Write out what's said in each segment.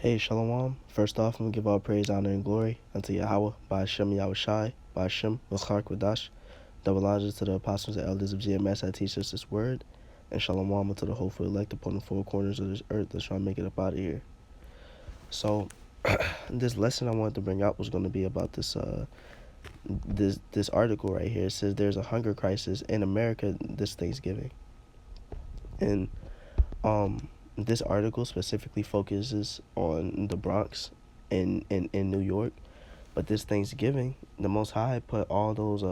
Hey, Shalom. First off, I'm going to give all praise, honor, and glory unto Yahweh, by Hashem Yahushai, by Hashem Ruchar Kodash. Double honors to the apostles and elders of GMS that teach us this word. And Shalom unto the hopeful elect upon the four corners of this earth. Let's try to make it up out of here. So, this lesson I wanted to bring out was going to be about this article right here. It says there's a hunger crisis in America this Thanksgiving. And this article specifically focuses on the Bronx in New York. But this Thanksgiving, the Most High put all those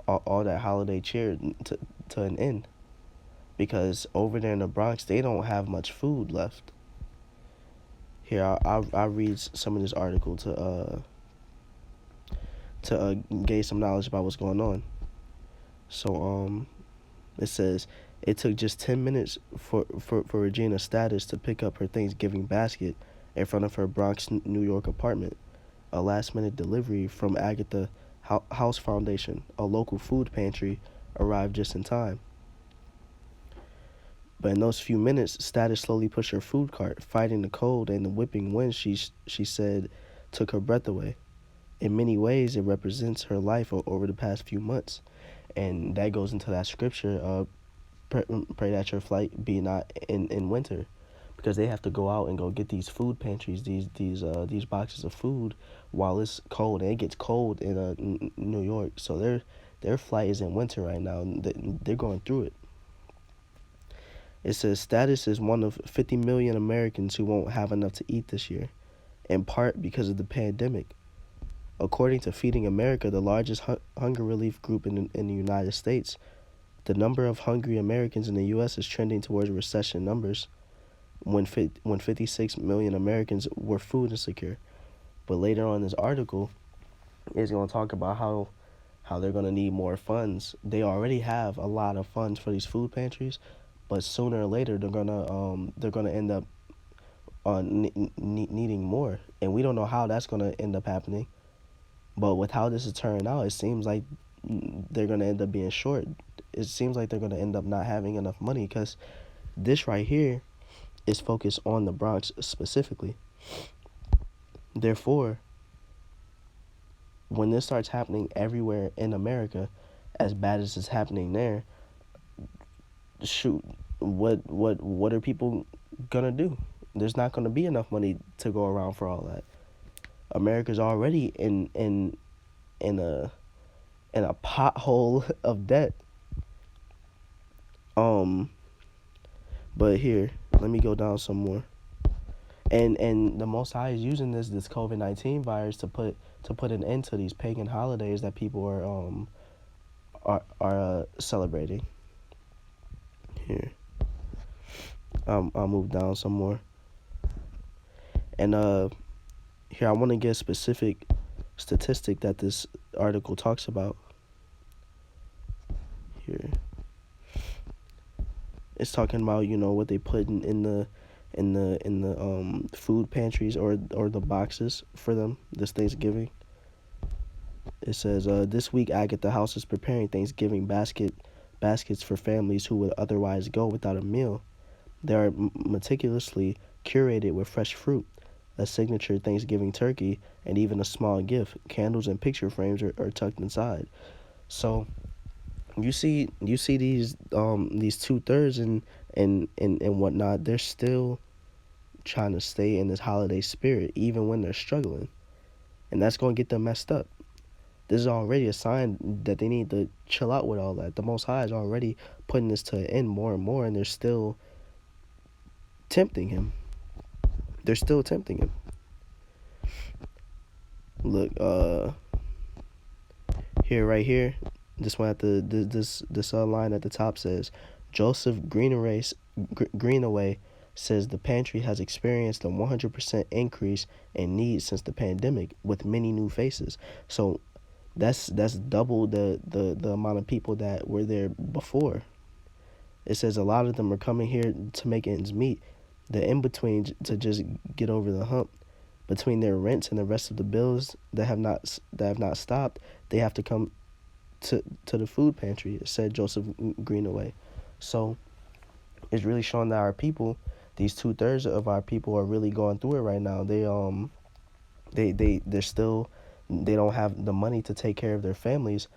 all that holiday cheer to an end, because over there in the Bronx they don't have much food left. Here I'll read some of this article to gain some knowledge about what's going on. So it says it took just 10 minutes for Regina Status to pick up her Thanksgiving basket in front of her Bronx, New York apartment. A last-minute delivery from Agatha House Foundation, a local food pantry, arrived just in time. But in those few minutes, Status slowly pushed her food cart, fighting the cold and the whipping wind she said took her breath away. In many ways, it represents her life over the past few months. And that goes into that scripture, pray that your flight be not in winter, because they have to go out and go get these food pantries, these boxes of food while it's cold, and it gets cold in New York. So their flight is in winter right now, and they're going through it. It says Status is one of 50 million Americans who won't have enough to eat this year, in part because of the pandemic. According to Feeding America, the largest hunger relief group in the United States, the number of hungry Americans in the U.S. is trending towards recession numbers when 56 million Americans were food insecure. But later on in this article, it's going to talk about how they're going to need more funds. They already have a lot of funds for these food pantries, but sooner or later they're gonna end up needing more, and we don't know how that's gonna end up happening. But with how this is turning out, it seems like they're gonna end up being short. It seems like they're gonna end up not having enough money, because this right here is focused on the Bronx specifically. Therefore, when this starts happening everywhere in America, as bad as it's happening there, shoot, what are people gonna do? There's not gonna be enough money to go around for all that. America's already in a pothole of debt. But here, let me go down some more. And the Most High is using this COVID-19 virus to put an end to these pagan holidays that people are celebrating. Here, I'll move down some more. And here I want to get a specific statistic that this article talks about. Here, it's talking about what they put in the food pantries or the boxes for them this Thanksgiving. It says this week Agatha House is preparing Thanksgiving baskets for families who would otherwise go without a meal. They are meticulously curated with fresh fruit, a signature Thanksgiving turkey, and even a small gift. Candles and picture frames are tucked inside. So you see these 2/3 and whatnot. They're still trying to stay in this holiday spirit even when they're struggling, and that's going to get them messed up. This is already a sign that they need to chill out with all that. The Most High is already putting this to an end more and more, and they're still tempting him. They're still tempting him. Look, right here, this one this line at the top says, Joseph Greenaway says the pantry has experienced a 100% increase in needs since the pandemic, with many new faces. So that's double the amount of people that were there before. It says a lot of them are coming here to make ends meet. The in-between to just get over the hump. Between their rents and the rest of the bills that have not stopped, they have to come to the food pantry, said Joseph Greenaway. So it's really showing that our people, These 2/3 of our people are really going through it right now. They're still, they don't have the money to take care of their families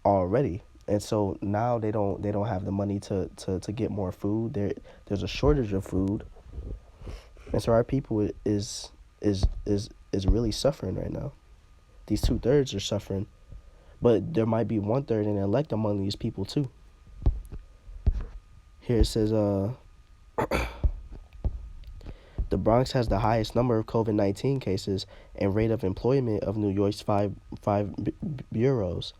already, and so now they don't have the money to get more food. There's a shortage of food, and so our people is really suffering right now. These 2/3 are suffering, but there might be 1/3 in elect among these people too. Here it says, the Bronx has the highest number of COVID-19 cases and rate of employment of New York's five boroughs.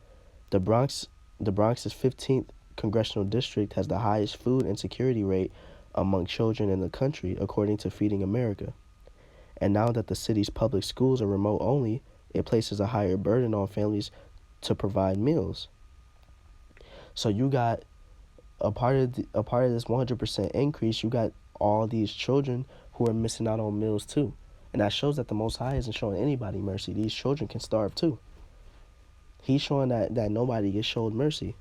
The Bronx's 15th congressional district has the highest food insecurity rate among children in the country, according to Feeding America. And now that the city's public schools are remote only, it places a higher burden on families to provide meals. So you got a part of this 100% increase. You got all these children who are missing out on meals too, and that shows that the Most High isn't showing anybody mercy. These children can starve too. He's showing that nobody gets showed mercy.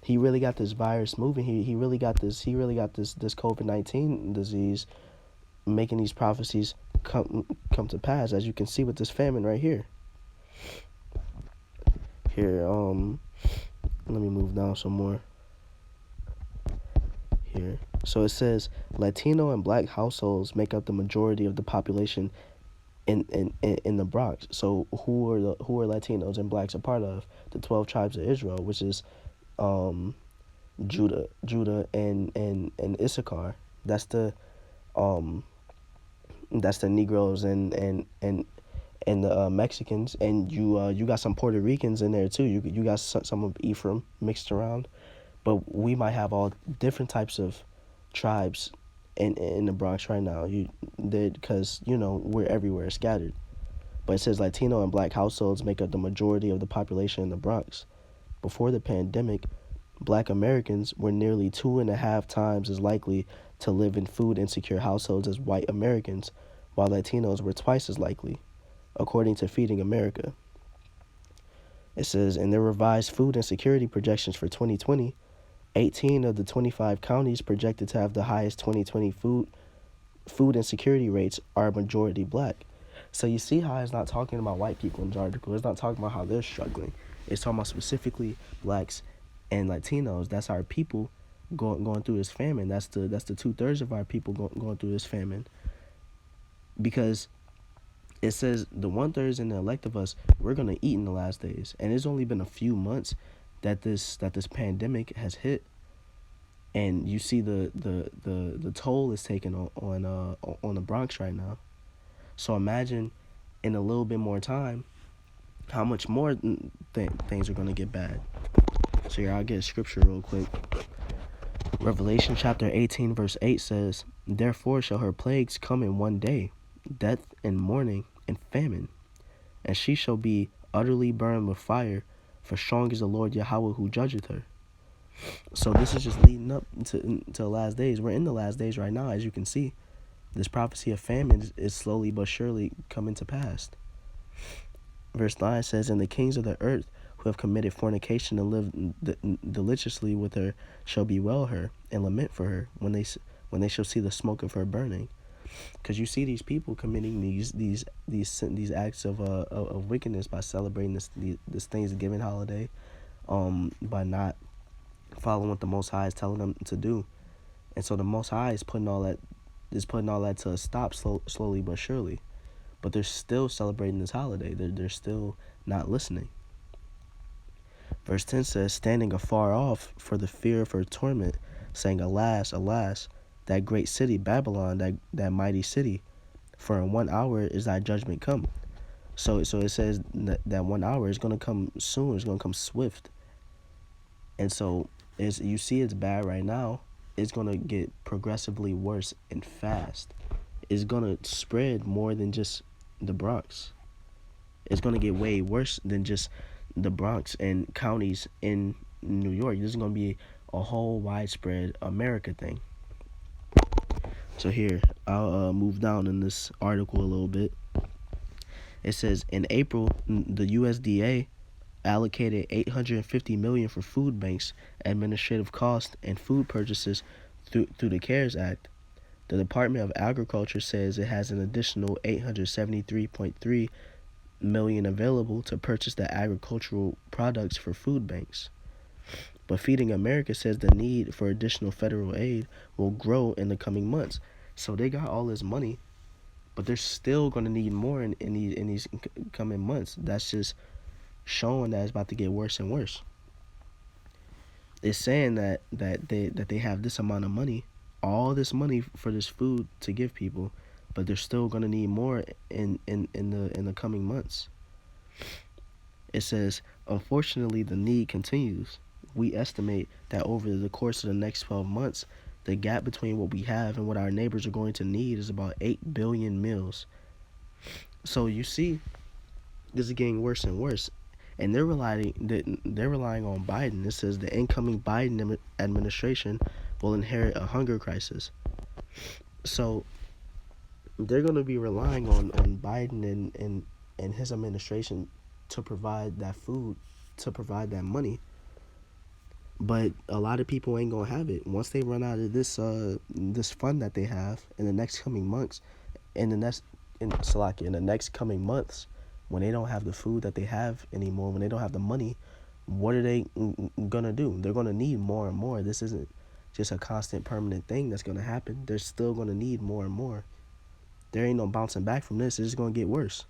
He really got this virus moving. He really got this COVID-19 disease, making these prophecies come to pass, as you can see with this famine right here. Here, let me move down some more. Here, so it says Latino and Black households make up the majority of the population in the Bronx. So who are Latinos and Blacks a part of? The 12 tribes of Israel, which is Judah and Issachar. That's the Negroes and the Mexicans, and you got some Puerto Ricans in there too. You got some of Ephraim mixed around, but we might have all different types of tribes in the Bronx right now. Because we're everywhere scattered. But it says Latino and Black households make up the majority of the population in the Bronx. Before the pandemic, Black Americans were nearly 2.5 times as likely to live in food insecure households as white Americans, while Latinos were twice as likely, according to Feeding America. It says in their revised food insecurity projections for 2020, 18 of the 25 counties projected to have the highest 2020 food insecurity rates are majority Black. So you see how it's not talking about white people in the article. It's not talking about how they're struggling. It's talking about specifically Blacks and Latinos. That's our people going through this famine. That's the 2/3 of our people going through this famine. Because it says the 1/3 in the elect of us, we're gonna eat in the last days, and it's only been a few months that this pandemic has hit, and you see the toll is taken on the Bronx right now. So imagine in a little bit more time how much more things are gonna get bad. So here, I'll get a scripture real quick. Revelation chapter 18 verse 8 says, "Therefore shall her plagues come in one day, death and mourning and famine, and she shall be utterly burned with fire, for strong is the Lord Yahweh who judgeth her." So this is just leading up to the last days. We're in the last days right now, as you can see. This prophecy of famine is slowly but surely coming to pass. Verse 9 says, "And the kings of the earth who have committed fornication and lived deliciously with her shall bewail her and lament for her when they shall see the smoke of her burning." Because you see these people committing these acts of wickedness by celebrating this Thanksgiving holiday, by not following what the Most High is telling them to do, and so the Most High is putting all that to a stop slowly but surely. But they're still celebrating this holiday. They're still not listening. Verse 10 says, "Standing afar off for the fear of her torment, saying, Alas, alas, that great city, Babylon, that mighty city, for in 1 hour is thy judgment come." So it says that 1 hour is going to come soon. It's going to come swift. And so you see it's bad right now. It's going to get progressively worse and fast. It's going to spread more than just the Bronx. It's going to get way worse than just the Bronx and counties in New York. This is going to be a whole widespread America thing. So here, I'll move down in this article a little bit. It says, in April, the USDA allocated $850 million for food banks, administrative costs, and food purchases through the CARES Act. The Department of Agriculture says it has an additional 873.3 million available to purchase the agricultural products for food banks. But Feeding America says the need for additional federal aid will grow in the coming months. So they got all this money, but they're still going to need more in these coming months. That's just showing that it's about to get worse and worse. It's saying that they have this amount of money, all this money for this food to give people, but they're still going to need more in the coming months. It says, unfortunately, the need continues. We estimate that over the course of the next 12 months, the gap between what we have and what our neighbors are going to need is about 8 billion meals. So you see, this is getting worse and worse. And they're relying on Biden. It says the incoming Biden administration will inherit a hunger crisis. So they're going to be relying on Biden and his administration to provide that food, to provide that money. But a lot of people ain't gonna have it once they run out of this fund that they have in the next coming months. In the next coming months, when they don't have the food that they have anymore, when they don't have the money, what are they gonna do? They're gonna need more and more. This isn't just a constant permanent thing that's gonna happen. They're still gonna need more and more. There ain't no bouncing back from this. It's just gonna get worse.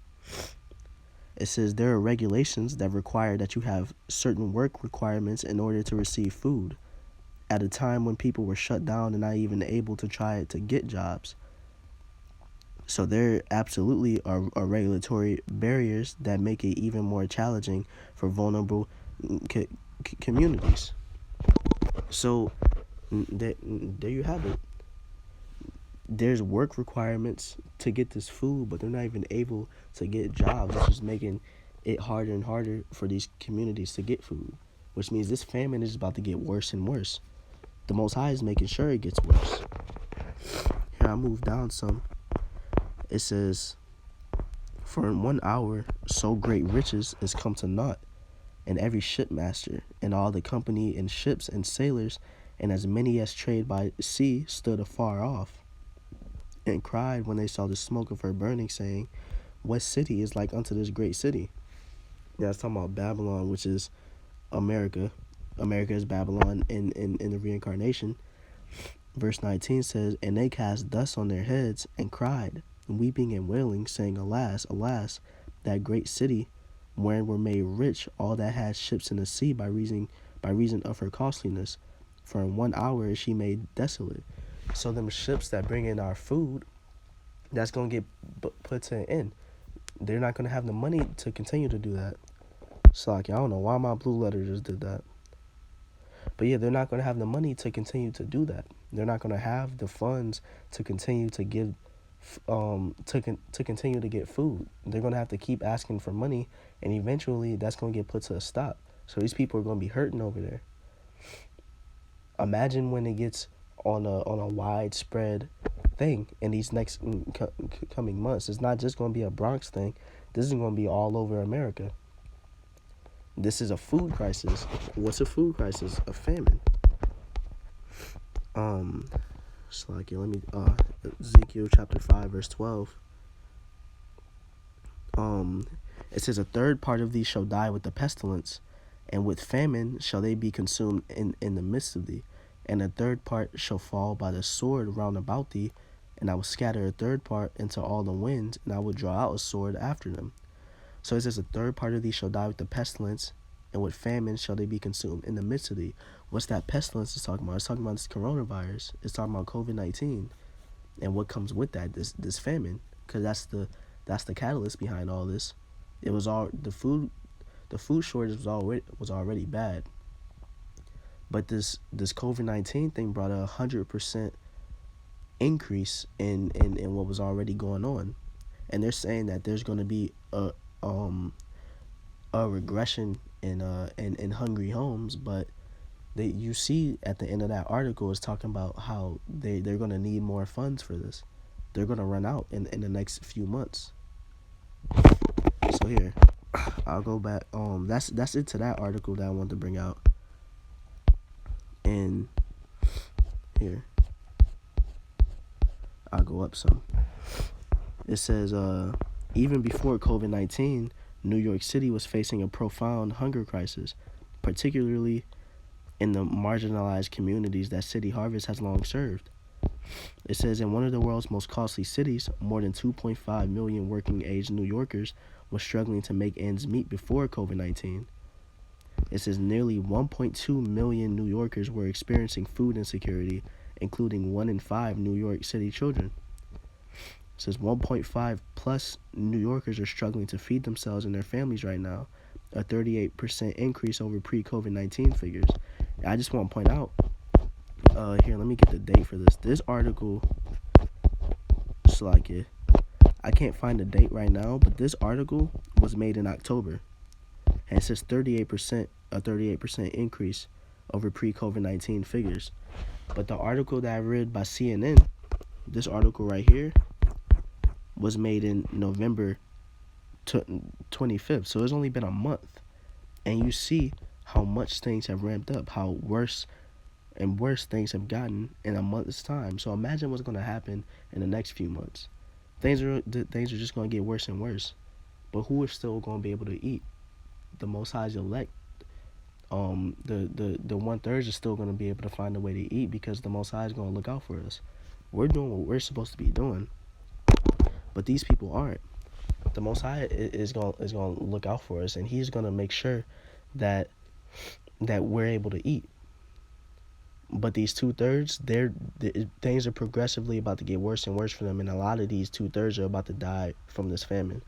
It says there are regulations that require that you have certain work requirements in order to receive food at a time when people were shut down and not even able to try to get jobs. So there absolutely are regulatory barriers that make it even more challenging for vulnerable communities. So there you have it. There's work requirements to get this food, but they're not even able to get jobs. It's just making it harder and harder for these communities to get food, which means this famine is about to get worse and worse. The Most High is making sure it gets worse. Here, I move down some. It says, for in 1 hour, so great riches is come to naught, and every shipmaster, and all the company and ships and sailors, and as many as trade by sea, stood afar off, and cried when they saw the smoke of her burning, saying, what city is like unto this great city? Yeah, it's talking about Babylon, which is America. America is Babylon in the reincarnation. Verse 19 says, and they cast dust on their heads and cried, weeping and wailing, saying, alas, alas, that great city, wherein were made rich all that had ships in the sea by reason of her costliness. For in 1 hour is she made desolate. So them ships that bring in our food, that's going to get put to an end. They're not going to have the money to continue to do that. So like, I don't know why my blue letter just did that. But yeah, they're not going to have the money to continue to do that. They're not going to have the funds to continue to give, to continue to get food. They're going to have to keep asking for money, and eventually that's going to get put to a stop. So these people are going to be hurting over there. Imagine when it gets on a widespread thing in these next coming months. It's not just going to be a Bronx thing. This is going to be all over America. This is a food crisis. What's a food crisis? A famine. So like, let me Ezekiel chapter 5 verse 12. It says, a third part of thee shall die with the pestilence, and with famine shall they be consumed in the midst of thee. And a third part shall fall by the sword round about thee, and I will scatter a third part into all the winds, and I will draw out a sword after them. So it says, a third part of thee shall die with the pestilence, and with famine shall they be consumed in the midst of thee. What's that pestilence is talking about? It's talking about this coronavirus. It's talking about COVID-19, and what comes with that, this famine, because that's the catalyst behind all this. It was all the food shortage was already bad. But this COVID-19 thing brought a 100% increase in what was already going on, and they're saying that there's going to be a regression in hungry homes. But you see at the end of that article is talking about how they're going to need more funds for this. They're going to run out in the next few months. So here, I'll go back. That's it to that article that I wanted to bring out. And here, I'll go up some. It says, even before COVID-19, New York City was facing a profound hunger crisis, particularly in the marginalized communities that City Harvest has long served. It says in one of the world's most costly cities, more than 2.5 million working-age New Yorkers were struggling to make ends meet before COVID-19. It says nearly 1.2 million New Yorkers were experiencing food insecurity, including 1 in 5 New York City children. It says 1.5 plus New Yorkers are struggling to feed themselves and their families right now, a 38% increase over pre-COVID-19 figures. I just want to point out, here, let me get the date for this. This article, Slakia, I can't find the date right now, but this article was made in October. And it says 38%, a 38% increase over pre-COVID-19 figures. But the article that I read by CNN, this article right here, was made in November 25th. So it's only been a month. And you see how much things have ramped up, how worse and worse things have gotten in a month's time. So imagine what's going to happen in the next few months. Things are just going to get worse and worse. But who is still going to be able to eat? The Most High's elect. The 1/3 is still going to be able to find a way to eat because the Most High is going to look out for us. We're doing what we're supposed to be doing, but these people aren't. The Most High is going to look out for us, and He's going to make sure that we're able to eat. But these 2/3, things are progressively about to get worse and worse for them, and a lot of these 2/3 are about to die from this famine.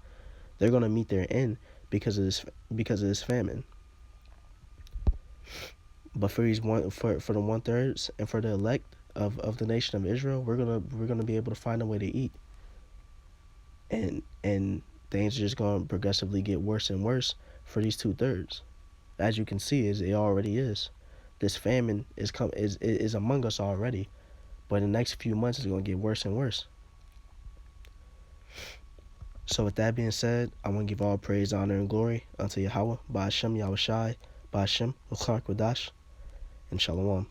They're going to meet their end because of this famine. But for these for the 1/3 and for the elect of the nation of Israel, we're gonna be able to find a way to eat. And things are just going to progressively get worse and worse for these 2/3. As you can see, it already is. This famine is among us already, but in the next few months it's going to get worse and worse. So with that being said, I want to give all praise, honor, and glory unto Yahweh, Ba'ashem Yahushai, Ba'ashem L'char Kodash, and Shalom.